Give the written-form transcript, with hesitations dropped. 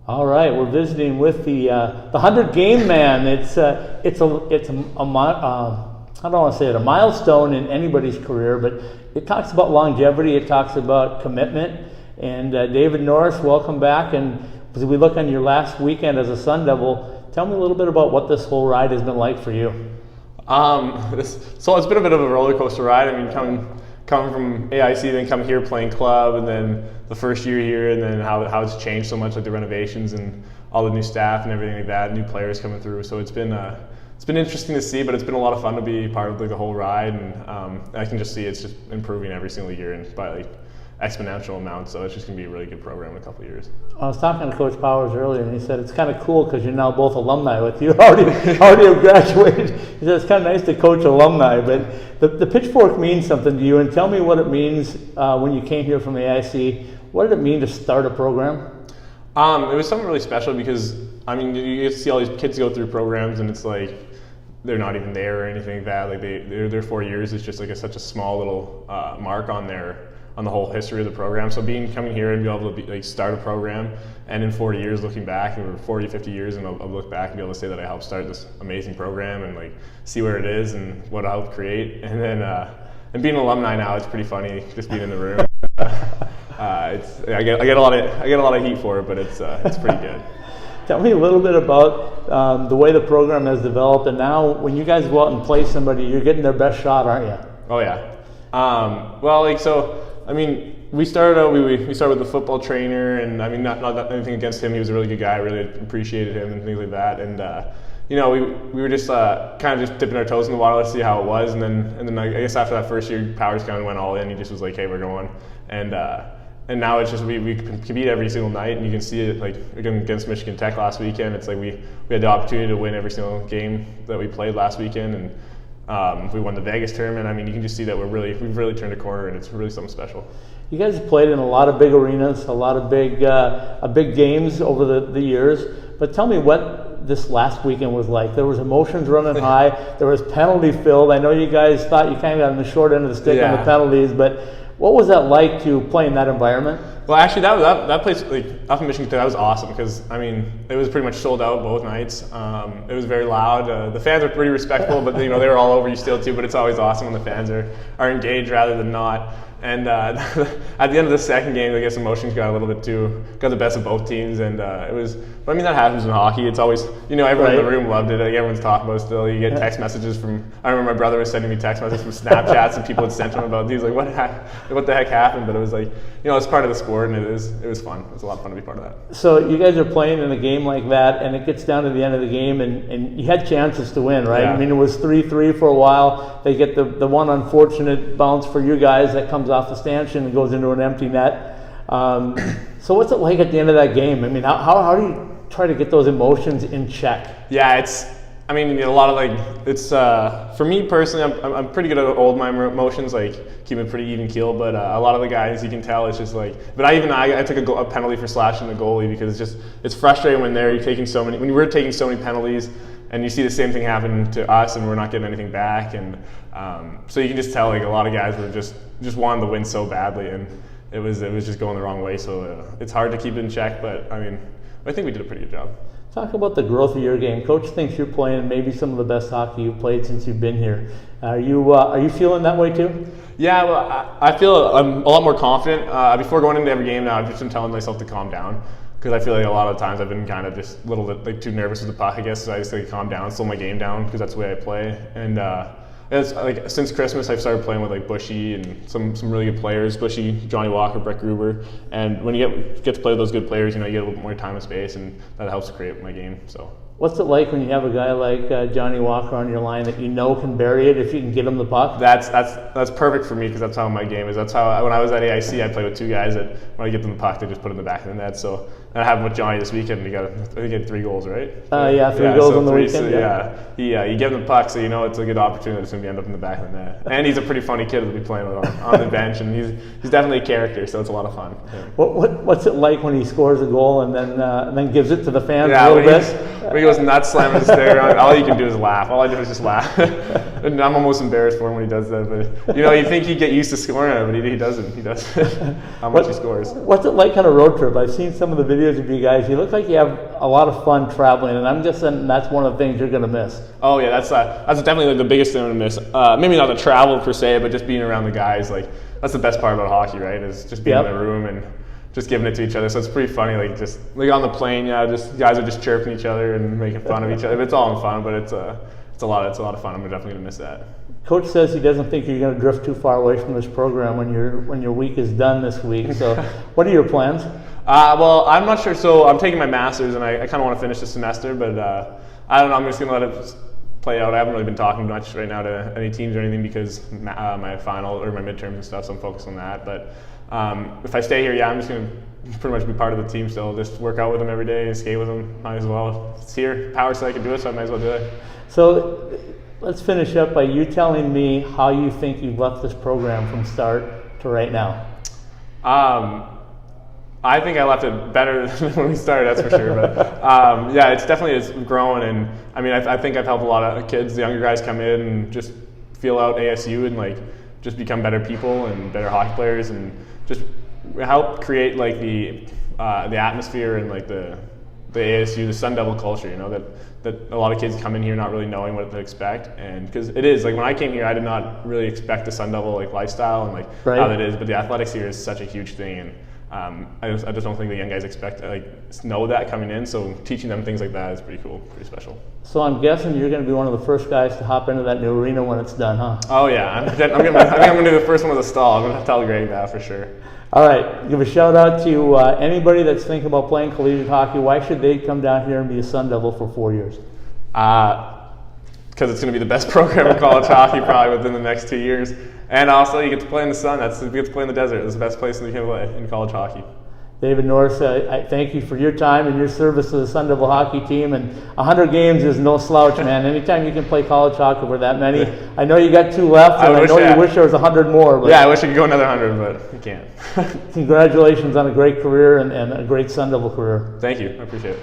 All right, we're visiting with the 100 Game Man. I don't want to say it, a milestone in anybody's career, but it talks about longevity. It talks about commitment. And David Norris, welcome back. And as we look on your last weekend as a Sun Devil, tell me a little bit about what this whole ride has been like for you. So it's been a bit of a roller coaster ride. I mean, coming from AIC, then come here playing club, and then the first year here, and then how it's changed so much, like the renovations and all the new staff and everything like that, new players coming through. So it's been interesting to see, but it's been a lot of fun to be part of like the whole ride, and I can just see it's just improving every single year and by like exponential amounts. So it's just gonna be a really good program in a couple of years. I was talking to Coach Powers earlier, and he said it's kind of cool because you're now both alumni with you. already have graduated. He said it's kind of nice to coach alumni, but the pitchfork means something to you. And tell me what it means when you came here from the AIC. What did it mean to start a program? It was something really special because I mean you get to see all these kids go through programs, and it's like they're not even there or anything like that. Like their 4 years is just like such a small little mark on the whole history of the program. So coming here and be able to start a program, and in 40 years looking back, or 40, 50 years, and I'll look back and be able to say that I helped start this amazing program and like see where it is and what I helped create. And then and being an alumni now, it's pretty funny just being in the room. I get a lot of heat for it, but it's pretty good. Tell me a little bit about the way the program has developed, and now when you guys go out and play somebody, you're getting their best shot, aren't you? Oh yeah. I mean, we started with the football trainer, and I mean, not anything against him. He was a really good guy. I really appreciated him and things like that. And we were just kind of just dipping our toes in the water to see how it was. And then I guess after that first year, Powers kind of went all in. He just was like, hey, we're going. And now it's just we compete every single night, and you can see it like against Michigan Tech last weekend. It's like we had the opportunity to win every single game that we played last weekend, and we won the Vegas tournament. I mean, you can just see that we've really turned a corner, and it's really something special. You guys have played in a lot of big arenas, a lot of big games over the years. But tell me what this last weekend was like. There was emotions running high. There was penalty filled. I know you guys thought you kind of got on the short end of the stick on the penalties, but what was that like to play in that environment? Well, actually, that place, like up in Michigan, that was awesome because I mean it was pretty much sold out both nights. It was very loud. The fans are pretty respectful, but they were all over you still too. But it's always awesome when the fans are engaged rather than not. And at the end of the second game, I guess emotions got the best of both teams, and it was. But I mean that happens in hockey. It's always everyone in the room loved it. Like, everyone's talking about it still. You get text messages from. I remember my brother was sending me text messages from Snapchats, and people had sent him about these. Like what the heck happened? But it was like it's part of the sport, and it was fun. It was a lot of fun to be part of that. So you guys are playing in a game like that, and it gets down to the end of the game, and you had chances to win, right? Yeah. I mean it was 3-3 for a while. They get the one unfortunate bounce for you guys that comes off the stanchion and goes into an empty net. So what's it like at the end of that game? I mean, how do you try to get those emotions in check? Yeah, a lot of it's for me personally, I'm pretty good at holding my emotions, like keeping a pretty even keel. But a lot of the guys, you can tell, it's just like. But I took a penalty for slashing the goalie because it's frustrating when we're taking so many penalties. And you see the same thing happen to us, and we're not getting anything back, and so you can just tell like a lot of guys were just wanting to win so badly, and it was just going the wrong way. So it's hard to keep it in check, but I mean I think we did a pretty good job. Talk about the growth of your game. Coach thinks you're playing maybe some of the best hockey you've played since you've been here. Are you feeling that way too? Yeah, well, I feel I'm a lot more confident. Before going into every game now, I've just been telling myself to calm down. Because I feel like a lot of times I've been kind of just a little bit like too nervous with the puck, I guess. So I just calm down, slow my game down, because that's the way I play. And it's like since Christmas I've started playing with like Bushy and some really good players, Bushy, Johnny Walker, Brett Gruber. And when you get to play with those good players, you get a little bit more time and space, and that helps create my game. So. What's it like when you have a guy like Johnny Walker on your line that can bury it if you can get him the puck? That's perfect for me because that's how my game is. That's how when I was at AIC, I played with two guys that when I get them the puck, they just put it in the back of the net. So I have him with Johnny this weekend. I think he had 3 goals, right? Three goals on the weekend. You give him the puck, so it's a good opportunity that's going to end up in the back of the net. And he's a pretty funny kid to be playing with on the bench, and he's definitely a character, so it's a lot of fun. Yeah. What's it like when he scores a goal and then gives it to the fans a little bit? When he goes nuts slamming the stick around, all you can do is laugh. All I do is just laugh. And I'm almost embarrassed for him when he does that. But you think he'd get used to scoring it, but he doesn't. He does how much he scores. What's it like on a road trip? I've seen some of the videos of you guys. You look like you have a lot of fun traveling, and I'm guessing that's one of the things you're going to miss. Oh yeah, that's definitely the biggest thing I'm gonna miss. Maybe not the travel per se, but just being around the guys. Like that's the best part about hockey, right? Is just being in the room and just giving it to each other. So it's pretty funny. Like on the plane, just guys are just chirping each other and making fun of each other. It's all in fun, but it's a lot of fun. I'm definitely gonna miss that. Coach says he doesn't think you're going to drift too far away from this program when your week is done this week. So, what are your plans? Well, I'm not sure. So I'm taking my master's, and I kind of want to finish the semester, but I don't know. I'm just gonna let it play out. I haven't really been talking much right now to any teams or anything because my final or my midterms and stuff. So I'm focused on that. But if I stay here, I'm just gonna pretty much be part of the team still. Just work out with them every day and skate with them. Might as well. It's here, power, so I can do it. So I might as well do it. So let's finish up by you telling me how you think you've left this program from start to right now. I think I left it better than when we started, that's for sure. But yeah, it's grown, and I mean, I think I've helped a lot of kids, the younger guys, come in and just feel out ASU and just become better people and better hockey players, and just help create the atmosphere and the ASU, the Sun Devil culture. That a lot of kids come in here not really knowing what to expect, and because it is when I came here, I did not really expect the Sun Devil lifestyle and how that is, but the athletics here is such a huge thing, and I just don't think the young guys know that coming in. So teaching them things like that is pretty cool, pretty special. So I'm guessing you're going to be one of the first guys to hop into that new arena when it's done, huh? Oh yeah, I think I'm going to be the first one with a stall. I'm going to tell Greg that for sure. All right, give a shout out to anybody that's thinking about playing collegiate hockey. Why should they come down here and be a Sun Devil for 4 years? Because it's going to be the best program in college hockey probably within the next 2 years. And also, you get to play in the sun. You get to play in the desert. It's the best place you can play in college hockey. David Norris, I thank you for your time and your service to the Sun Devil hockey team. And 100 games is no slouch, man. Anytime you can play college hockey for that many. I know you got 2 left, and I know you wish there was 100 more. But yeah, I wish I could go another 100, but you can't. Congratulations on a great career and a great Sun Devil career. Thank you. I appreciate it.